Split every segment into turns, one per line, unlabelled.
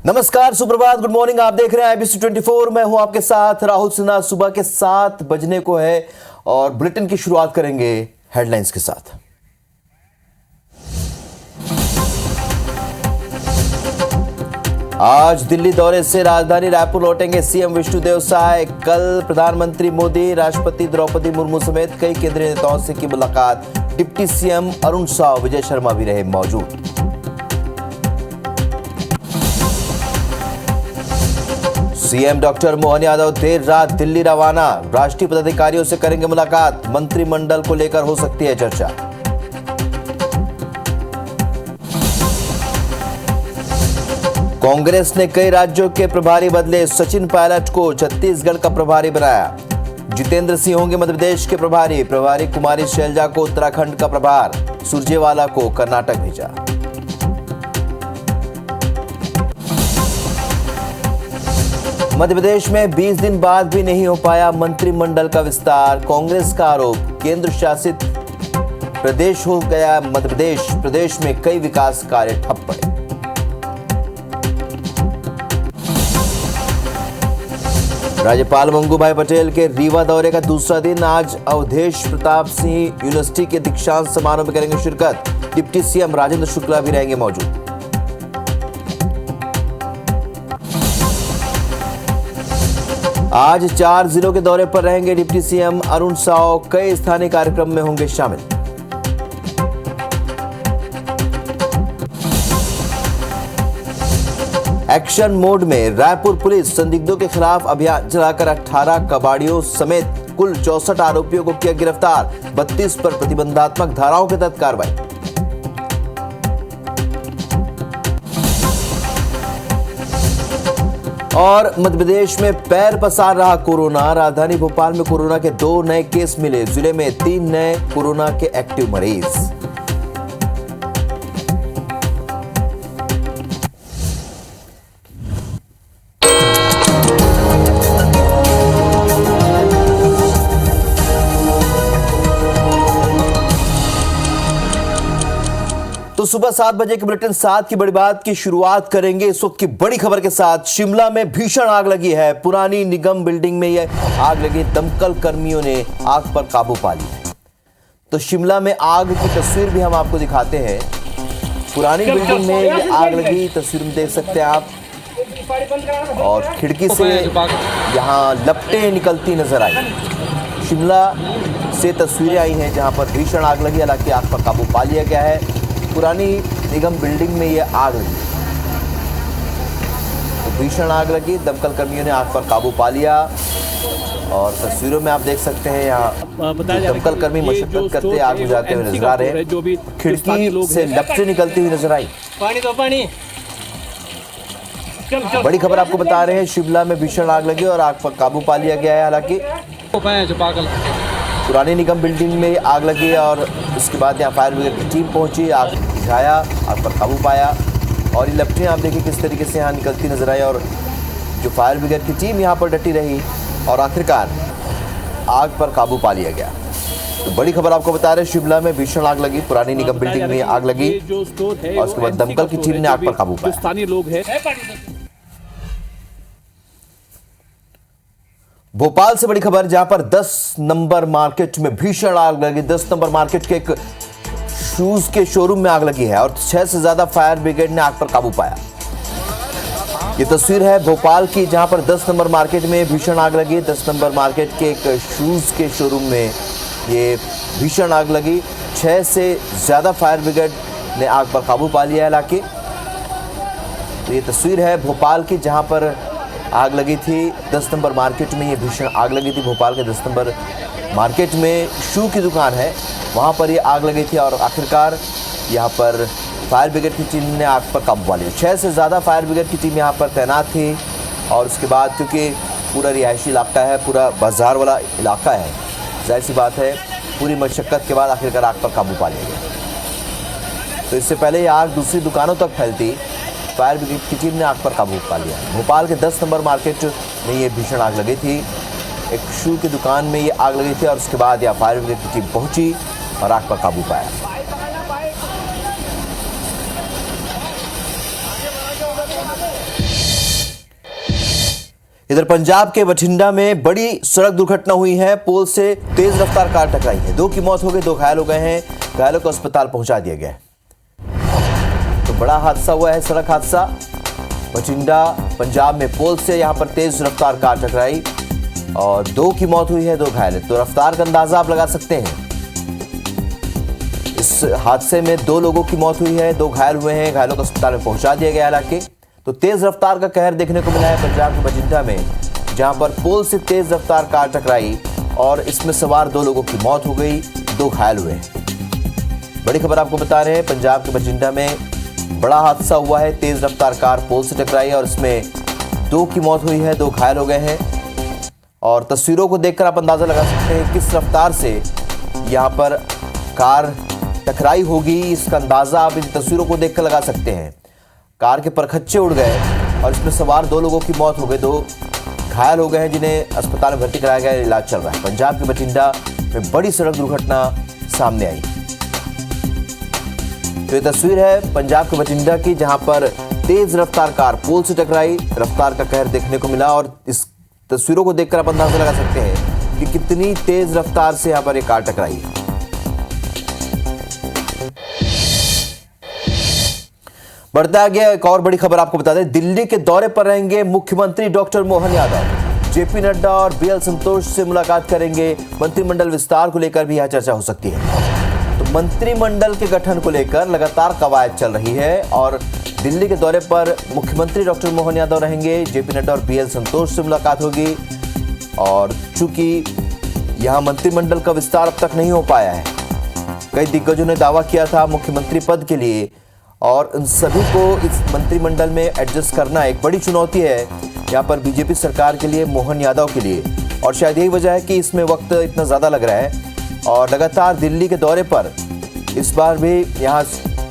नमस्कार, सुप्रभात, good morning. आप देख रहे हैं IBC 24। मैं हूं आपके साथ राहुल सिन्हा। सुबह के 7 बजने को है और बुलेटिन की शुरुआत करेंगे हेडलाइंस के साथ। आज दिल्ली दौरे से राजधानी रायपुर लौटेंगे सीएम विष्णुदेव साय। कल प्रधानमंत्री मोदी, राष्ट्रपति द्रौपदी मुर्मू समेत कई केंद्रीय नेताओं से की मुलाकात। डिप्टी सीएम अरुण साव, विजय शर्मा भी रहे मौजूद। सीएम डॉक्टर मोहन यादव देर रात दिल्ली रवाना। राष्ट्रीय पदाधिकारियों से करेंगे मुलाकात। मंत्रिमंडल को लेकर हो सकती है चर्चा। कांग्रेस ने कई राज्यों के प्रभारी बदले। सचिन पायलट को छत्तीसगढ़ का प्रभारी बनाया। जितेंद्र सिंह होंगे मध्य प्रदेश के प्रभारी। कुमारी शैलजा को उत्तराखंड का प्रभार। सुरजेवाला को कर्नाटक भेजा। मध्य प्रदेश में 20 दिन बाद भी नहीं हो पाया मंत्रिमंडल का विस्तार। कांग्रेस का आरोप, केंद्र शासित प्रदेश हो गया मध्य प्रदेश। प्रदेश में कई विकास कार्य ठप पड़े। राज्यपाल मंगू भाई पटेल के रीवा दौरे का दूसरा दिन। आज अवधेश प्रताप सिंह यूनिवर्सिटी के दीक्षांत समारोह में करेंगे शिरकत। डिप्टी सीएम राजेंद्र शुक्ला भी रहेंगे मौजूद। आज 4 जिलों के दौरे पर रहेंगे डिप्टी सीएम अरुण साव। कई स्थानीय कार्यक्रम में होंगे शामिल। एक्शन मोड में रायपुर पुलिस संदिग्धों के खिलाफ अभियान चलाकर 18 कबाड़ियों समेत कुल 64 आरोपियों को किया गिरफ्तार। 32 पर प्रतिबंधात्मक धाराओं के तहत कार्रवाई। और मध्य प्रदेश में पैर पसार रहा कोरोना। राजधानी भोपाल में कोरोना के 2 नए केस मिले। जिले में 3 नए कोरोना के एक्टिव मरीज। तो सुबह 7 बजे के बुलेटिन 7 की बड़ी बात की शुरुआत करेंगे इस वक्त की बड़ी खबर के साथ। शिमला में भीषण आग लगी है। पुरानी निगम बिल्डिंग में यह आग लगी। दमकल कर्मियों ने आग पर काबू पा लिया। तो शिमला में आग की तस्वीर भी हम आपको दिखाते हैं। पुरानी बिल्डिंग में यह आग लगी, तस्वीर में देख सकते हैं आप। और खिड़की से यहाँ लपटें निकलती नजर आई। शिमला से तस्वीरें आई हैं जहां पर भीषण आग लगी। हालांकि आग पर काबू पा लिया गया है। पुरानी निगम बिल्डिंग में यह आग लगी। तो भीषण आग लगी। दमकल कर्मियों ने आग पर काबू पा लिया। और तस्वीरों में आप देख सकते हैं यहाँ दमकल कर्मी मशक्कत करते आग बुझाते हुए नजर आ रहे हैं। खिड़की से लपटें निकलती हुई नजर आई।
पानी
बड़ी खबर आपको बता रहे हैं। शिमला में भीषण आग लगी और आग पर काबू पा लिया गया है। हालांकि पुरानी निगम बिल्डिंग में आग लगी और उसके बाद यहाँ फायर ब्रिगेड की टीम पहुंची। आग बुझाया, आग पर काबू पाया। और ये लपटें आप देखिए किस तरीके से यहाँ निकलती नजर आई। और जो फायर ब्रिगेड की टीम यहाँ पर डटी रही और आखिरकार आग पर काबू पा लिया गया। तो बड़ी खबर आपको बता रहे हैं। शिमला में भीषण आग लगी। पुरानी निगम बिल्डिंग में आग लगी और उसके बाद दमकल की टीम ने आग पर काबू पाया।
स्थानीय लोग हैं।
भोपाल से बड़ी खबर, जहां पर 10 नंबर मार्केट में भीषण आग लगी। 10 नंबर मार्केट के एक शूज के शोरूम में आग लगी है और 6 से ज्यादा फायर ब्रिगेड ने आग पर काबू पाया। ये तस्वीर है भोपाल की, जहां पर 10 नंबर मार्केट में भीषण आग लगी। 10 नंबर मार्केट के एक शूज के शोरूम में ये भीषण आग लगी। 6 से ज्यादा फायर ब्रिगेड ने आग पर काबू पा लिया है। हालांकि ये तस्वीर है भोपाल की, जहां पर आग लगी थी 10 नंबर मार्केट में। ये भीषण आग लगी थी भोपाल के 10 नंबर मार्केट में। शू की दुकान है, वहाँ पर ये आग लगी थी और आखिरकार यहाँ पर फायर ब्रिगेड की टीम ने आग पर काबू पा लिया। 6 से ज़्यादा फायर ब्रिगेड की टीम यहाँ पर तैनात थी। और उसके बाद क्योंकि पूरा रिहायशी इलाका है, पूरा बाजार वाला इलाका है, जाहिर सी बात है पूरी मशक्क़त के बाद आखिरकार आग पर काबू पा लिया गया। तो इससे पहले ये आग दूसरी दुकानों तक फैलती, फायर ब्रिगेड की टीम ने आग पर काबू पा लिया। भोपाल के 10 नंबर मार्केट में ये भीषण आग लगी थी। एक शू की दुकान में ये आग लगी थी और उसके बाद यहाँ फायर ब्रिगेड की टीम पहुंची और आग पर काबू पाया। इधर पंजाब के बठिंडा में बड़ी सड़क दुर्घटना हुई है। पोल से तेज रफ्तार कार टकराई है। 2 की मौत हो गई, 2 घायल हो गए हैं। घायलों को अस्पताल पहुंचा दिया गया है। तो बड़ा हादसा हुआ है, सड़क हादसा बठिंडा पंजाब में। पोल से यहां पर तेज रफ्तार कार टकराई और 2 की मौत हुई है, 2 घायल। तो रफ्तार का अंदाजा आप लगा सकते हैं। इस हादसे में 2 लोगों की मौत हुई है, 2 घायल हुए हैं। घायलों को अस्पताल में पहुंचा दिया गया। हालांकि तो तेज रफ्तार का कहर देखने को मिला है पंजाब के बठिंडा में, जहां पर पोल से तेज रफ्तार कार टकराई और इसमें सवार 2 लोगों की मौत हो गई, 2 घायल हुए। बड़ी खबर आपको बता रहे हैं, पंजाब के बठिंडा में बड़ा हादसा हुआ है। तेज रफ्तार कार पोल से टकराई और इसमें 2 की मौत हुई है, 2 घायल हो गए हैं। और तस्वीरों को देखकर आप अंदाजा लगा सकते हैं किस रफ्तार से यहां पर कार टकराई होगी। इसका अंदाजा आप इन तस्वीरों को देखकर लगा सकते हैं। कार के परखच्चे उड़ गए और इसमें सवार 2 लोगों की मौत हो गई, 2 घायल हो गए हैं, जिन्हें अस्पताल में भर्ती कराया गया। इलाज चल रहा है। पंजाब के बठिंडा में बड़ी सड़क दुर्घटना सामने आई। तो ये तस्वीर है पंजाब के बठिंडा की, जहां पर तेज रफ्तार कार पोल से टकराई। रफ्तार का कहर देखने को मिला और इस तस्वीरों को देखकर आप अंदाजा लगा सकते हैं कि कितनी तेज रफ्तार से यहां पर एक कार टकराई है। बढ़ता गया एक और बड़ी खबर आपको बता दें, दिल्ली के दौरे पर रहेंगे मुख्यमंत्री डॉक्टर मोहन यादव। जेपी नड्डा और बीएल संतोष से मुलाकात करेंगे। मंत्रिमंडल विस्तार को लेकर भी यह चर्चा हो सकती है। तो मंत्रिमंडल के गठन को लेकर लगातार कवायद चल रही है और दिल्ली के दौरे पर मुख्यमंत्री डॉक्टर मोहन यादव रहेंगे। जेपी नड्डा और बीएल संतोष से मुलाकात होगी और चूंकि यहां मंत्रिमंडल का विस्तार अब तक नहीं हो पाया है, कई दिग्गजों ने दावा किया था मुख्यमंत्री पद के लिए और उन सभी को इस मंत्रिमंडल में एडजस्ट करना एक बड़ी चुनौती है यहाँ पर बीजेपी सरकार के लिए, मोहन यादव के लिए। और शायद यही वजह है कि इसमें वक्त इतना ज़्यादा लग रहा है। और लगातार दिल्ली के दौरे पर इस बार भी यहाँ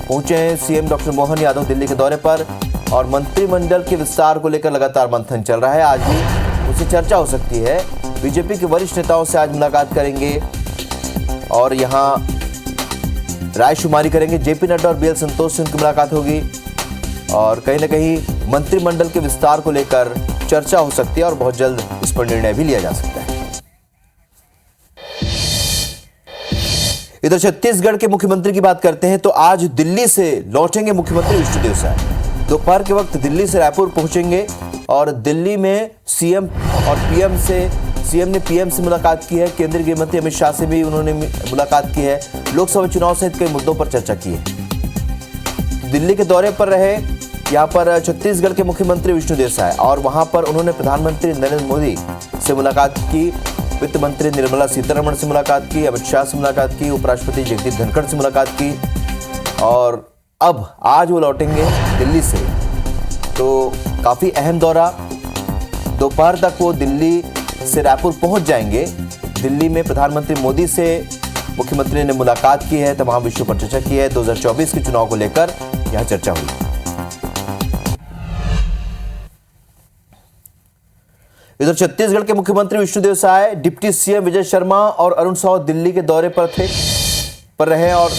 पहुँचे हैं सीएम डॉक्टर मोहन यादव दिल्ली के दौरे पर और मंत्रिमंडल के विस्तार को लेकर लगातार मंथन चल रहा है। आज भी उससे चर्चा हो सकती है। बीजेपी के वरिष्ठ नेताओं से आज मुलाकात करेंगे और यहाँ रायशुमारी करेंगे। जेपी नड्डा और बीएल संतोष से उनकी मुलाकात होगी और कहीं ना कहीं मंत्रिमंडल के विस्तार को लेकर चर्चा हो सकती है और बहुत जल्द इस पर निर्णय भी लिया जा सकता है। इधर छत्तीसगढ़ के मुख्यमंत्री की बात करते हैं तो आज दिल्ली से लौटेंगे मुख्यमंत्री विष्णुदेव साय। दोपहर के वक्त दिल्ली से रायपुर पहुंचेंगे और दिल्ली में सीएम ने पीएम से मुलाकात की है। केंद्रीय गृह मंत्री अमित शाह से भी उन्होंने मुलाकात की है। लोकसभा चुनाव सहित कई मुद्दों पर चर्चा की है। दिल्ली के दौरे पर रहे यहां पर छत्तीसगढ़ के मुख्यमंत्री विष्णुदेव साय और वहां पर उन्होंने प्रधानमंत्री नरेंद्र मोदी से मुलाकात की, वित्त मंत्री निर्मला सीतारमण से मुलाकात की, अमित शाह से मुलाकात की, उपराष्ट्रपति जगदीप धनखड़ से मुलाकात की और अब आज वो लौटेंगे दिल्ली से। तो काफी अहम दौरा, दोपहर तक वो दिल्ली से रायपुर पहुंच जाएंगे। दिल्ली में प्रधानमंत्री मोदी से मुख्यमंत्री ने मुलाकात की है, तमाम विषयों पर चर्चा की है। 2024 के चुनाव को लेकर यहां चर्चा हुई। इधर छत्तीसगढ़ के मुख्यमंत्री विष्णुदेव साय, डिप्टी सीएम विजय शर्मा और अरुण साव दिल्ली के दौरे पर रहे और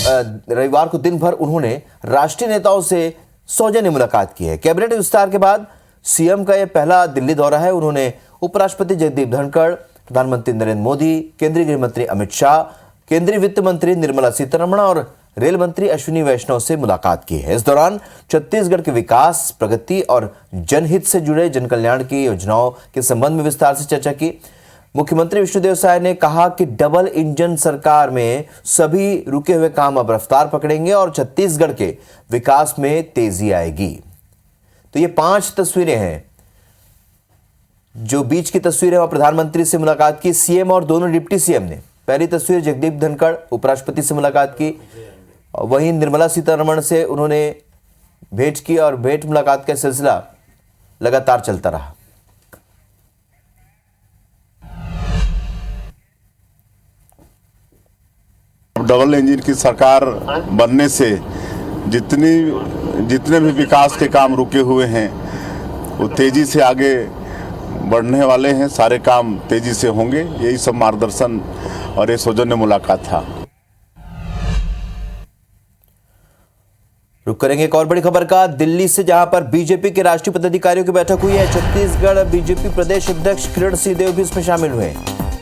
रविवार को दिन भर उन्होंने राष्ट्रीय नेताओं से सौजन्य मुलाकात की है। कैबिनेट विस्तार के बाद सीएम का यह पहला दिल्ली दौरा है। उन्होंने उपराष्ट्रपति जगदीप धनखड़, प्रधानमंत्री नरेंद्र मोदी, केंद्रीय गृह मंत्री अमित शाह, केंद्रीय वित्त मंत्री निर्मला सीतारमण और रेल मंत्री अश्विनी वैष्णव से मुलाकात की है। इस दौरान छत्तीसगढ़ के विकास, प्रगति और जनहित से जुड़े जन कल्याण की योजनाओं के संबंध में विस्तार से चर्चा की। मुख्यमंत्री विष्णुदेव साय ने कहा कि डबल इंजन सरकार में सभी रुके हुए काम अब रफ्तार पकड़ेंगे और छत्तीसगढ़ के विकास में तेजी आएगी। तो ये 5 तस्वीरें हैं। जो बीच की तस्वीर है वह प्रधानमंत्री से मुलाकात की सीएम और दोनों डिप्टी सीएम ने। पहली तस्वीर जगदीप धनखड़ उपराष्ट्रपति से मुलाकात की, वहीं निर्मला सीतारमण से उन्होंने भेंट की और भेंट मुलाकात का सिलसिला लगातार चलता रहा।
डबल इंजन की सरकार बनने से जितने भी विकास के काम रुके हुए हैं वो तेजी से आगे बढ़ने वाले हैं। सारे काम तेजी से होंगे, यही सब मार्गदर्शन और ये सौजन्य मुलाकात था।
रुक करेंगे एक और बड़ी खबर का दिल्ली से, जहां पर बीजेपी के राष्ट्रीय पदाधिकारियों की बैठक हुई है। छत्तीसगढ़ बीजेपी प्रदेश अध्यक्ष किरण सिंहदेव भी इसमें शामिल हुए।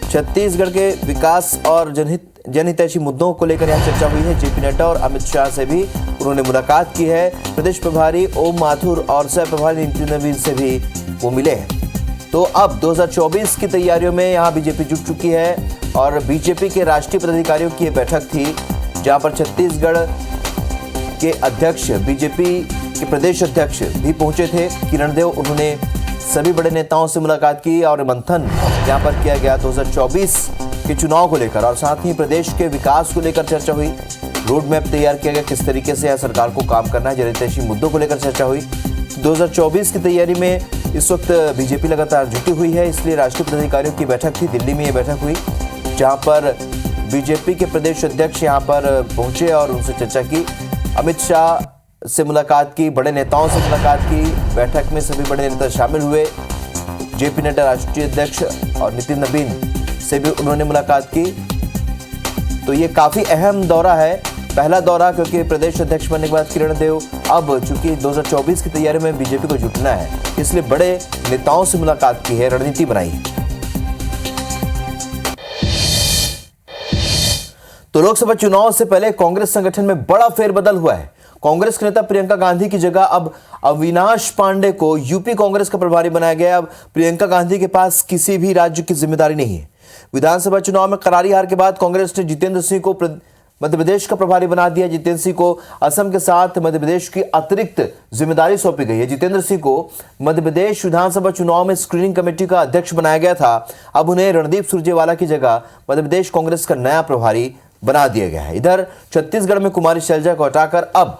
छत्तीसगढ़ के विकास और जनहितैषी मुद्दों को लेकर यहां चर्चा हुई है। जेपी नड्डा और अमित शाह से भी उन्होंने मुलाकात की है। प्रदेश प्रभारी ओम माथुर और सह प्रभारी नितिन नवीन से भी वो मिले हैं। तो अब 2024 की तैयारियों में यहां बीजेपी जुट चुकी है और बीजेपी के राष्ट्रीय पदाधिकारियों की यह बैठक थी, जहां पर छत्तीसगढ़ के अध्यक्ष, बीजेपी के प्रदेश अध्यक्ष भी पहुंचे थे, किरण देव। उन्होंने सभी बड़े नेताओं से मुलाकात की और मंथन यहां पर किया गया 2024 के चुनाव को लेकर, और साथ ही प्रदेश के विकास को लेकर चर्चा हुई। रोड मैप तैयार किया गया, किस तरीके से यह सरकार को काम करना है। जनहितैषी मुद्दों को लेकर चर्चा हुई। 2024 की तैयारी में इस वक्त बीजेपी लगातार जुटी हुई है, इसलिए राष्ट्रीय पदाधिकारियों की बैठक थी। दिल्ली में यह बैठक हुई, जहां पर बीजेपी के प्रदेश अध्यक्ष यहां पर पहुंचे और उनसे चर्चा की। अमित शाह से मुलाकात की, बड़े नेताओं से मुलाकात की। बैठक में सभी बड़े नेता शामिल हुए। जेपी नड्डा राष्ट्रीय अध्यक्ष और नितिन नवीन से भी उन्होंने मुलाकात की। तो ये काफी अहम दौरा है, पहला दौरा, क्योंकि प्रदेश अध्यक्ष बनने के बाद किरण देव अब चूंकि 2024 की तैयारी में बीजेपी को जुटना है, इसलिए बड़े नेताओं से मुलाकात की है, रणनीति बनाई है। तो लोकसभा चुनाव से पहले कांग्रेस संगठन में बड़ा फेरबदल हुआ है। कांग्रेस के नेता प्रियंका गांधी की जगह अब अविनाश पांडे को यूपी कांग्रेस का प्रभारी बनाया गया। अब प्रियंका गांधी के पास किसी भी राज्य की जिम्मेदारी नहीं है। विधानसभा चुनाव में करारी हार के बाद कांग्रेस ने जितेंद्र सिंह को मध्य प्रदेश का प्रभारी बना दिया। जितेंद्र सिंह को असम के साथ मध्य प्रदेश की अतिरिक्त जिम्मेदारी सौंपी गई है। जितेंद्र सिंह को मध्य प्रदेश विधानसभा चुनाव में स्क्रीनिंग कमेटी का अध्यक्ष बनाया गया था। अब उन्हें रणदीप सुरजेवाला की जगह मध्य प्रदेश कांग्रेस का नया प्रभारी बना दिया गया है। इधर छत्तीसगढ़ में कुमारी शैलजा को हटाकर अब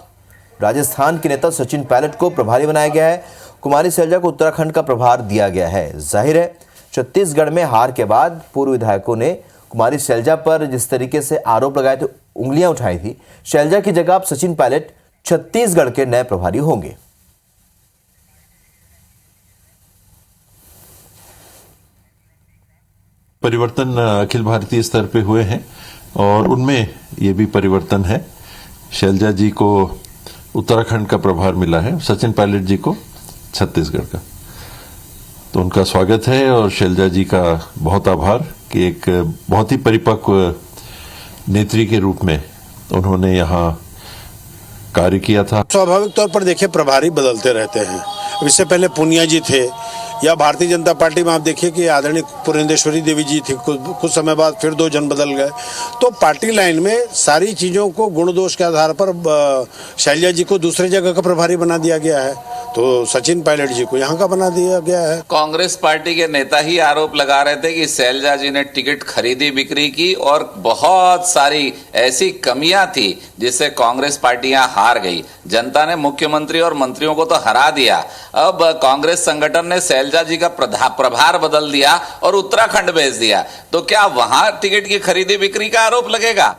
राजस्थान के नेता सचिन पायलट को प्रभारी बनाया गया है। कुमारी शैलजा को उत्तराखंड का प्रभार दिया गया है। जाहिर है, छत्तीसगढ़ में हार के बाद पूर्व विधायकों ने कुमारी शैलजा पर जिस तरीके से आरोप लगाए थे, उंगलियां उठाई थी, शैलजा की जगह अब सचिन पायलट छत्तीसगढ़ के नए प्रभारी होंगे।
परिवर्तन अखिल भारतीय स्तर पे हुए हैं और उनमें ये भी परिवर्तन है। शैलजा जी को उत्तराखंड का प्रभार मिला है, सचिन पायलट जी को छत्तीसगढ़ का। तो उनका स्वागत है और शैलजा जी का बहुत आभार कि एक बहुत ही परिपक्व नेत्री के रूप में उन्होंने यहाँ कार्य किया था।
स्वाभाविक तौर पर देखिए, प्रभारी बदलते रहते हैं। इससे पहले पूनिया जी थे, या भारतीय जनता पार्टी में आप देखिए कि आदरणीय पुरेंदेश्वरी देवी जी थी, कुछ समय बाद फिर 2 जन बदल गए। तो पार्टी लाइन में सारी चीज़ों को गुण दोष के आधार पर शैलजा जी को दूसरे जगह का प्रभारी बना दिया गया है, तो सचिन पायलट जी को यहाँ का बना दिया गया है।
कांग्रेस पार्टी के नेता ही आरोप लगा रहे थे कि शैलजा जी ने टिकट खरीदी बिक्री की और बहुत सारी ऐसी कमियां थी जिससे कांग्रेस पार्टी यहाँ हार गई। जनता ने मुख्यमंत्री और मंत्रियों को तो हरा दिया। अब कांग्रेस संगठन ने शैलजा जी का प्रभार बदल दिया और उत्तराखंड भेज दिया, तो क्या वहां टिकट की खरीदी बिक्री का आरोप लगेगा?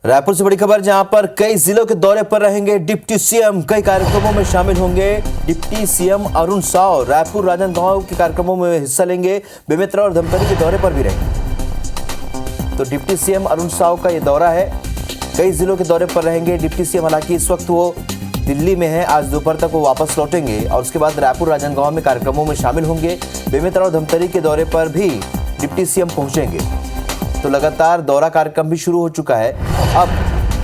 रायपुर से बड़ी खबर, जहां पर कई जिलों के दौरे पर रहेंगे डिप्टी सीएम। कई कार्यक्रमों में शामिल होंगे डिप्टी सीएम अरुण साव। रायपुर राजनांदगांव के कार्यक्रमों में हिस्सा लेंगे। बेमेतरा और धमतरी के दौरे पर भी रहेंगे। तो डिप्टी सीएम अरुण साव का यह दौरा है, कई जिलों के दौरे पर रहेंगे डिप्टी सीएम। हालांकि इस वक्त वो दिल्ली में है, आज दोपहर तक वो वापस लौटेंगे और उसके बाद रायपुर राजनांदगांव में कार्यक्रमों में शामिल होंगे। बेमेतरा और धमतरी के दौरे पर भी डिप्टी सीएम पहुंचेंगे। तो लगातार दौरा कार्यक्रम भी शुरू हो चुका है। अब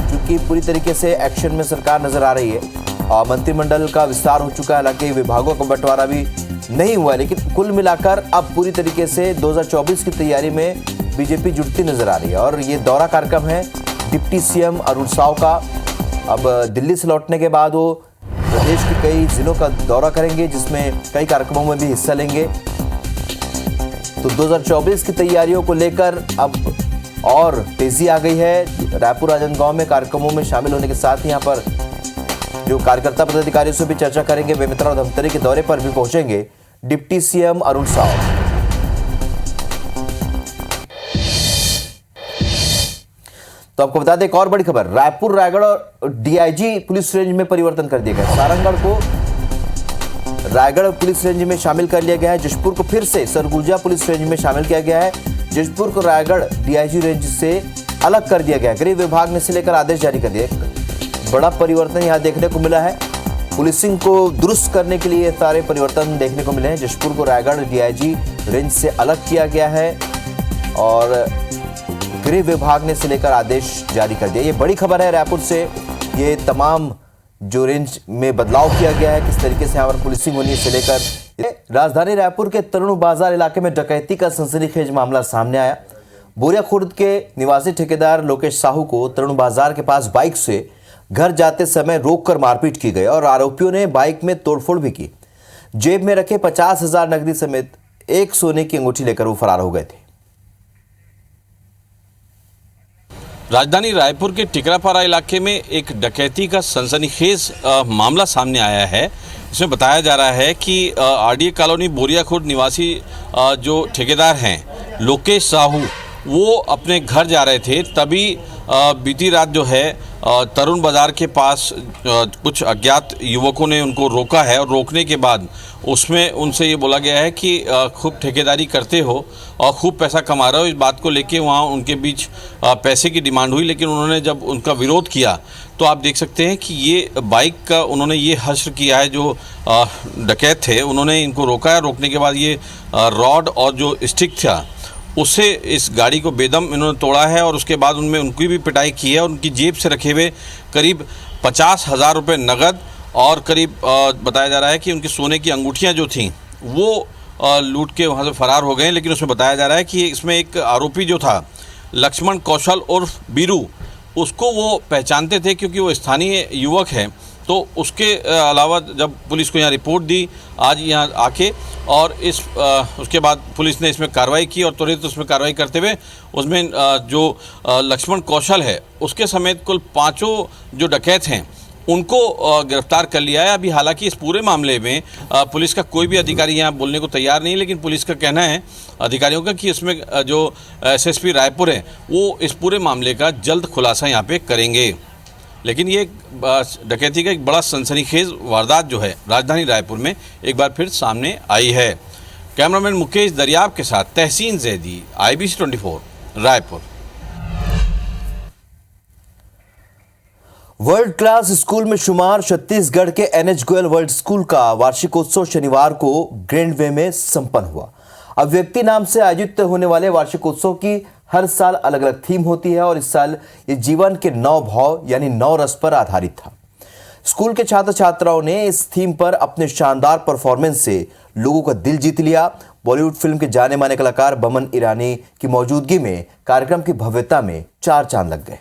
चूंकि पूरी तरीके से एक्शन में सरकार नजर आ रही है और मंत्रिमंडल का विस्तार हो चुका है, हालांकि विभागों का बंटवारा भी नहीं हुआ, लेकिन कुल मिलाकर अब पूरी तरीके से 2024 की तैयारी में बीजेपी जुटती नजर आ रही है। और ये दौरा कार्यक्रम है डिप्टी सीएम अरुण साव का। अब दिल्ली से लौटने के बाद वो प्रदेश के कई जिलों का दौरा करेंगे, जिसमें कई कार्यक्रमों में भी हिस्सा लेंगे। तो 2024 की तैयारियों को लेकर अब और तेजी आ गई है। रायपुर राजनांदगांव में कार्यक्रमों में शामिल होने के साथ ही यहाँ पर जो कार्यकर्ता पदाधिकारियों से भी चर्चा करेंगे। बेमेतरा और धमतरी के दौरे पर भी पहुंचेंगे डिप्टी सीएम अरुण साव। तो आपको बता दें एक और बड़ी खबर, रायपुर रायगढ़ और डीआईजी पुलिस रेंज में परिवर्तन कर दिया गया। सारंगगढ़ को रायगढ़ पुलिस रेंज में शामिल कर लिया गया है। जशपुर को फिर से सरगुजा पुलिस रेंज में शामिल किया गया है। जशपुर को रायगढ़ डीआईजी रेंज से अलग कर दिया गया है। गृह विभाग ने इसे लेकर आदेश जारी कर दिया। बड़ा परिवर्तन यहाँ देखने को मिला है। पुलिसिंग को दुरुस्त करने के लिए सारे परिवर्तन देखने को मिले हैं। जशपुर को रायगढ़ डीआईजी रेंज से अलग किया गया है और गृह विभाग ने इसे लेकर आदेश जारी कर दिया। ये बड़ी खबर है रायपुर से। ये तमाम जो रेंज में बदलाव किया गया है, किस तरीके से यहाँ पर पुलिसिंग होनी है, इसे लेकर राजधानी रायपुर के तरुण बाजार इलाके में डकैती का सनसनीखेज मामला सामने आया। बोरिया खुर्द के निवासी ठेकेदार लोकेश साहू को तरुण बाजार के पास बाइक से घर जाते समय रोककर मारपीट की गई और आरोपियों ने बाइक में तोड़फोड़ भी की। जेब में रखे 50,000 नकदी समेत एक सोने की अंगूठी लेकर वो फरार हो गए थे।
राजधानी रायपुर के टिकरापारा इलाके में एक डकैती का सनसनीखेज मामला सामने आया है। इसमें बताया जा रहा है कि आरडीए कॉलोनी बोरिया खुर्द निवासी जो ठेकेदार हैं लोकेश साहू, वो अपने घर जा रहे थे। तभी बीती रात जो है तरुण बाजार के पास कुछ अज्ञात युवकों ने उनको रोका है और रोकने के बाद उसमें उनसे ये बोला गया है कि खूब ठेकेदारी करते हो और खूब पैसा कमा रहे हो। इस बात को लेके वहाँ उनके बीच पैसे की डिमांड हुई, लेकिन उन्होंने जब उनका विरोध किया तो आप देख सकते हैं कि ये बाइक का उन्होंने ये हश्र किया है। जो डकैत थे उन्होंने इनको रोका है। रोकने के बाद ये रॉड और जो स्टिक था उससे इस गाड़ी को बेदम इन्होंने तोड़ा है और उसके बाद उनमें उनकी भी पिटाई की है और उनकी जेब से रखे हुए करीब 50,000 रुपये नगद और करीब बताया जा रहा है कि उनकी सोने की अंगूठियां जो थीं वो लूट के वहां से फरार हो गए। लेकिन उसमें बताया जा रहा है कि इसमें एक आरोपी जो था लक्ष्मण कौशल उर्फ बीरू, उसको वो पहचानते थे क्योंकि वो स्थानीय युवक है। तो उसके अलावा जब पुलिस को यहाँ रिपोर्ट दी आज यहाँ आके और उसके बाद पुलिस ने इसमें कार्रवाई की और त्वरित उसमें कार्रवाई करते हुए उसमें जो लक्ष्मण कौशल है उसके समेत कुल 5 जो डकैत हैं उनको गिरफ्तार कर लिया है। अभी हालांकि इस पूरे मामले में पुलिस का कोई भी अधिकारी यहाँ बोलने को तैयार नहीं, लेकिन पुलिस का कहना है अधिकारियों का कि इसमें जो एसएसपी रायपुर है वो इस पूरे मामले का जल्द खुलासा यहाँ पे करेंगे। लेकिन ये डकैती का एक बड़ा सनसनीखेज वारदात जो है राजधानी रायपुर में एक बार फिर सामने आई है। कैमरामैन मुकेश दरियाब के साथ Tahseen Zaidi, IBC 24 Raipur.
World class school में शुमार छत्तीसगढ़ के NH गोयल वर्ल्ड स्कूल का वार्षिकोत्सव शनिवार को ग्रैंड वे में संपन्न हुआ। अभिव्यक्ति नाम से आयोजित होने वाले वार्षिकोत्सव की हर साल अलग अलग थीम होती है और इस साल ये जीवन के 9 भाव यानी 9 रस पर आधारित था। स्कूल के छात्र छात्राओं ने इस थीम पर अपने शानदार परफॉर्मेंस से लोगों का दिल जीत लिया। बॉलीवुड फिल्म के जाने माने कलाकार बमन ईरानी की मौजूदगी में कार्यक्रम की भव्यता में 4 चांद लग गए।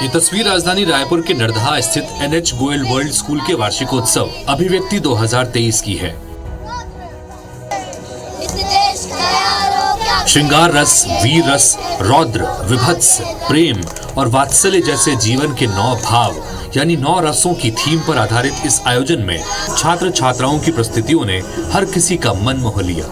ये तस्वीर राजधानी रायपुर के नरदहा स्थित NH गोयल वर्ल्ड स्कूल के वार्षिकोत्सव अभिव्यक्ति 2023 की है। श्रृंगार रस, वीर रस, रौद्र, विभत्स, प्रेम और वात्सल्य जैसे जीवन के 9 भाव यानी 9 रसों की थीम पर आधारित इस आयोजन में छात्र छात्राओं की प्रस्तुतियों ने हर किसी का मन मोह लिया।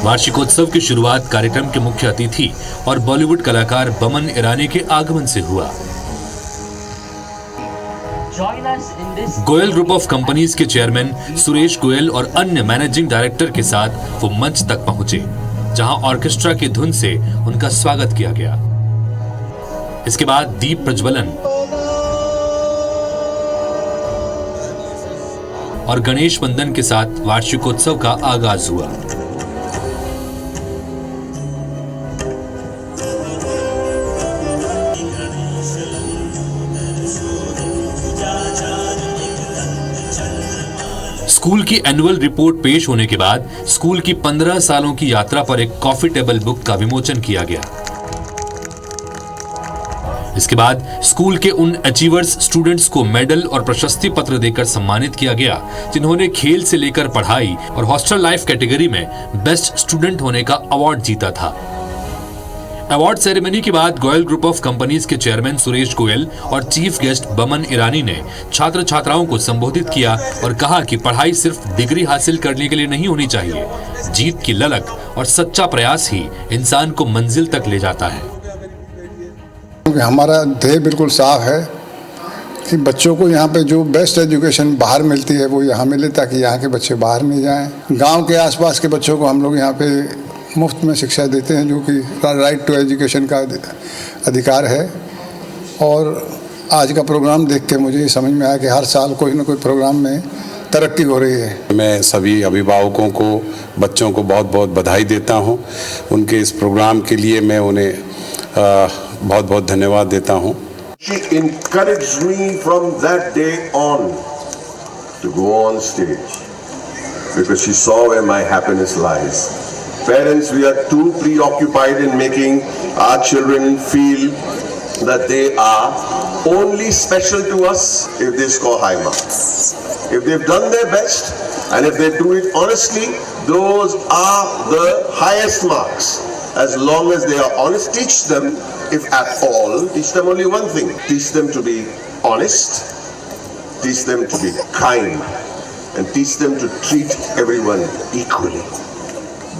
वार्षिकोत्सव की शुरुआत कार्यक्रम के मुख्य अतिथि और बॉलीवुड कलाकार बमन ईरानी के आगमन से हुआ। गोयल ग्रुप ऑफ कंपनीज के चेयरमैन सुरेश गोयल और अन्य मैनेजिंग डायरेक्टर के साथ वो मंच तक पहुंचे, जहां ऑर्केस्ट्रा की धुन से उनका स्वागत किया गया। इसके बाद दीप प्रज्वलन और गणेश वंदन के साथ वार्षिकोत्सव का आगाज हुआ। स्कूल की एनुअल रिपोर्ट पेश होने के बाद स्कूल की 15 सालों की यात्रा पर एक कॉफी टेबल बुक का विमोचन किया गया। इसके बाद स्कूल के उन अचीवर्स स्टूडेंट्स को मेडल और प्रशस्ति पत्र देकर सम्मानित किया गया जिन्होंने खेल से लेकर पढ़ाई और हॉस्टल लाइफ कैटेगरी में बेस्ट स्टूडेंट होने का अवार्ड जीता था। अवार्ड सेरेमनी के बाद गोयल ग्रुप ऑफ कंपनीज के चेयरमैन सुरेश गोयल और चीफ गेस्ट बमन ईरानी ने छात्र छात्राओं को संबोधित किया और कहा कि पढ़ाई सिर्फ डिग्री हासिल करने के लिए नहीं होनी चाहिए। जीत की ललक और सच्चा प्रयास ही इंसान को मंजिल तक ले जाता है।
हमारा ध्येय बिल्कुल साफ है कि बच्चों को यहाँ पे जो बेस्ट एजुकेशन बाहर मिलती है वो यहाँ मिले, ताकि यहाँ के बच्चे बाहर नहीं जाएं। गांव के आसपास के बच्चों को हम लोग यहाँ पे मुफ्त में शिक्षा देते हैं, जो कि राइट टू एजुकेशन का अधिकार है। और आज का प्रोग्राम देख के मुझे समझ में आया कि हर साल कोई ना कोई प्रोग्राम में तरक्की हो रही है।
मैं सभी अभिभावकों को, बच्चों को बहुत बहुत बधाई देता हूं। उनके इस प्रोग्राम के लिए मैं उन्हें बहुत बहुत धन्यवाद देता हूं।
She encouraged me from that day on to go on stage because she saw where my happiness lies. Parents, we are too preoccupied in making our children feel that they are only special to us if they score high marks. If they've done their best and if they do it honestly, those are the highest marks. As long as they are honest, teach them, if at all, teach them only one thing. Teach them to be honest, teach them to be kind, and teach them to treat everyone equally.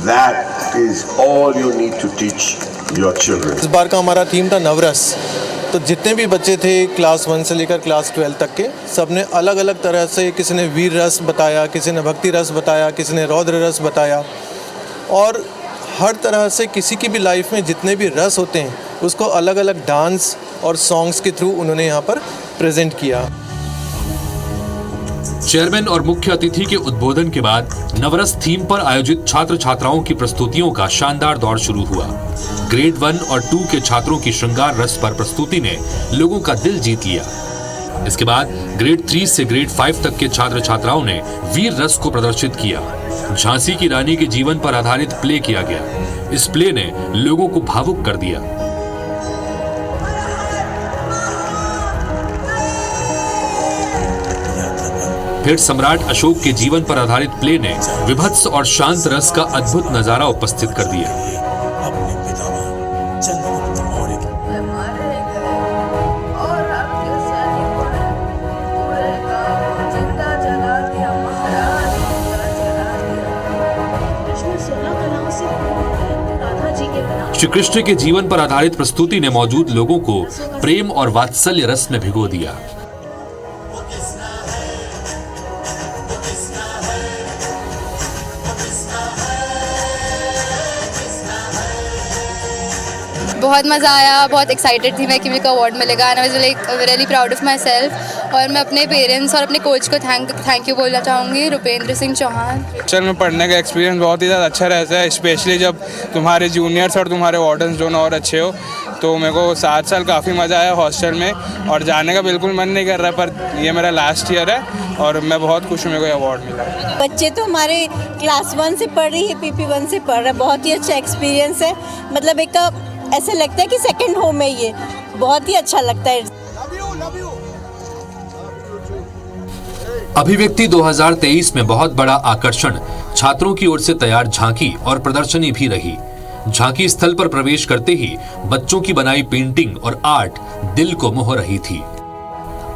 That is all you need to teach your children.
इस बार का हमारा theme था नवरस। तो जितने भी बच्चे थे class 1 से लेकर क्लास 12 तक के, सब ने अलग अलग तरह से, किसी ने वीर रस बताया, किसी ने भक्ति रस बताया, किसी ने रौद्र रस बताया। और हर तरह से किसी की भी लाइफ में जितने भी रस होते हैं उसको अलग अलग डांस और सॉन्ग्स के थ्रू उन्होंने यहाँ पर प्रेजेंट किया।
चेयरमैन और मुख्य अतिथि के उद्बोधन के बाद नवरस थीम पर आयोजित छात्र छात्राओं की प्रस्तुतियों का शानदार दौर शुरू हुआ। ग्रेड 1 और 2 के छात्रों की श्रृंगार रस पर प्रस्तुति ने लोगों का दिल जीत लिया। इसके बाद ग्रेड 3 से ग्रेड 5 तक के छात्र छात्राओं ने वीर रस को प्रदर्शित किया। झांसी की रानी के जीवन पर आधारित प्ले किया गया। इस प्ले ने लोगों को भावुक कर दिया। फिर सम्राट अशोक के जीवन पर आधारित प्ले ने विभत्स और शांत रस का अद्भुत नजारा उपस्थित कर दिया। श्री कृष्ण के जीवन पर आधारित प्रस्तुति ने मौजूद लोगों को प्रेम और वात्सल्य रस में भिगो दिया।
बहुत मज़ा आया, बहुत एक्साइटेड थी मैं कि मेरे को अवार्ड मिलेगा। And I was like really proud of my self. और मैं अपने पेरेंट्स और अपने कोच को थैंक यू बोलना चाहूँगी, रुपेंद्र सिंह चौहान।
हॉस्टल में पढ़ने का एक्सपीरियंस बहुत ही ज़्यादा अच्छा रहता है, स्पेशली जब तुम्हारे जूनियर्स और तुम्हारे वार्डन्स दोनों और अच्छे हो। तो मेरे को 7 साल काफ़ी मज़ा आया हॉस्टल में, और जाने का बिल्कुल मन नहीं कर रहा, पर ये मेरा लास्ट ईयर है और मैं बहुत खुश हूँ मेरे को अवार्ड मिला।
बच्चे तो हमारे क्लास 1 से पढ़ रही है, PP 1 से पढ़ रहा है। बहुत ही अच्छा एक्सपीरियंस है, मतलब एक ऐसा लगता है कि सेकंड होम है, ये बहुत ही अच्छा लगता है।
अभिव्यक्ति 2023 में बहुत बड़ा आकर्षण छात्रों की ओर से तैयार झांकी और प्रदर्शनी भी रही। झांकी स्थल पर प्रवेश करते ही बच्चों की बनाई पेंटिंग और आर्ट दिल को मोह रही थी।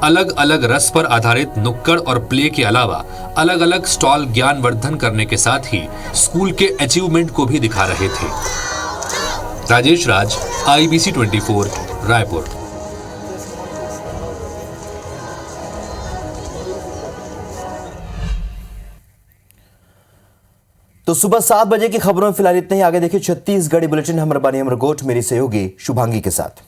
अलग अलग रस पर आधारित नुक्कड़ और प्ले के अलावा अलग अलग स्टॉल ज्ञानवर्धन करने के साथ ही स्कूल के अचीवमेंट को भी दिखा रहे थे। राजेश राज, IBC 24, रायपुर।
तो सुबह 7 बजे की खबरों में फिलहाल इतना ही। आगे देखिए छत्तीसगढ़ी बुलेटिन, हम रबानी हम रगोट, मेरी सहयोगी शुभांगी के साथ।